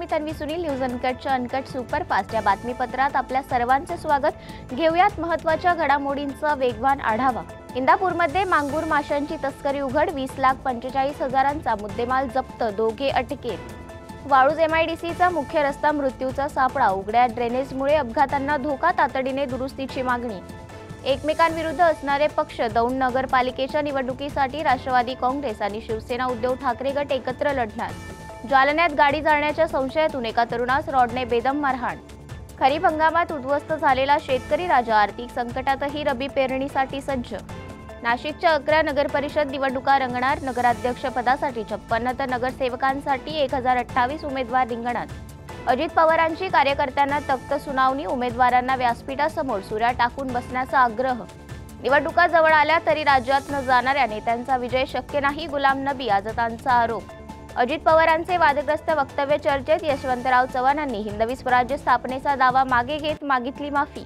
मी Tanvi Sunil. News अनकटच्या uncut superfast या बातमीपत्रात आपल्या सर्वांचे स्वागत. घेऊयात महत्त्वाच्या घडामोडींचा वेगवान आढावा. इंदापूरमध्ये मांगूर माशांची तस्करी उघड. 20,45,000चा मुद्देमाल जप्त, दोघे अटकेत. वाळूज MIDCचा मुख्य रस्ता मृत्यूचा सापळा. उघड्या ड्रेनेजमुळे अपघातांना धोका, तातडीने दुरुस्तीची मागणी. एकमेकांविरुद्ध असणारे पक्ष. दौंड नगरपालिकेच्या निवडणुकीसाठी राष्ट्रवादी काँग्रेस आणि शिवसेना उद्धव ठाकरे गट एकत्र लढणार. जालन्यात गाडी जाळण्याच्या संशयातून एका तरुणास रॉडने बेदम मारहाण. खरीप हंगामात उद्ध्वस्त झालेला शेतकरी राजा. आर्थिक संकटातही रबी पेरणीसाठी सज्ज. नाशिकच्या 11 नगरपरिषद निवडणुका रंगणार. नगराध्यक्ष पदासाठी 56 तर नगरसेवकांसाठी 1028 उमेदवार रिंगणात. अजित पवारांची कार्यकर्त्यांना तख्त सुनावणी. उमेदवारांना व्यासपीठासमोर सुऱ्या टाकून बसण्याचा आग्रह. निवडणुका जवळ आल्या तरी राज्यात न जाणाऱ्या नेत्यांचा विजय शक्य नाही. गुलाम नबी आझादांचा आरोप. अजित पवारांचे वादग्रस्त वक्तव्य चर्चेत. यशवंतराव चव्हाणांनी हिंदवी स्वराज्य स्थापनेचा दावा मागे घेत मागितली माफी.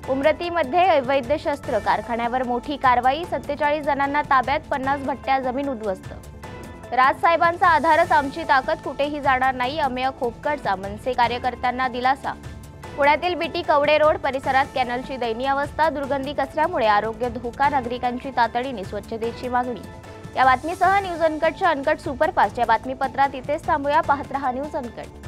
उमरतीमध्ये अवैध शस्त्र कारखान्यावर मोठी कारवाई. 47 जणांना ताब्यात. 50 भट्ट्या जमीन उद्ध्वस्त. राजसाहेबांचा आधारच आमची ताकद, कुठेही जाणार नाही. अमेय खोपकरचा मनसे कार्यकर्त्यांना दिलासा. पुण्यातील BT कवडे रोड परिसरात कॅनलची दयनीय अवस्था. दुर्गंधी कचऱ्यामुळे आरोग्य धोका. नागरिकांची तातडीने स्वच्छतेची मागणी. या बातमीसह न्यूज अनकटच्या अनकट सुपरफास्ट या बातमीपत्रात इथेच थांबूया. पाहत रहा न्यूज अनकट.